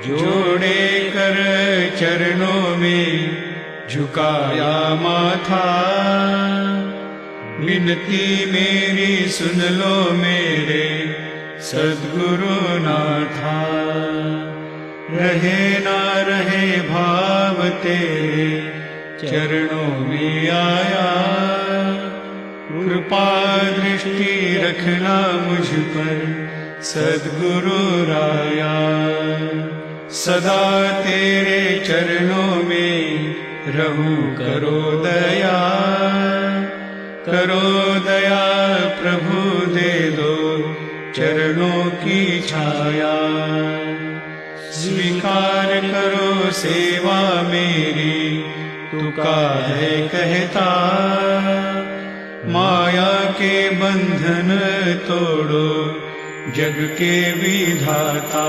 जोड़े कर चरणों में झुकाया माथा। विनती मेरी सुन लो मेरे सद्गुरु नाथा। रहे ना रहे भाव तेरे चरणों में आया। कृपा दृष्टि रखना मुझ पर सद्गुरु राया। सदा तेरे चरणों में रहूं करो दया। करो दया प्रभु दे दो चरणों की छाया। स्वीकार करो सेवा मेरी तू काहे कहता। माया के बंधन तोड़ो जग के विधाता।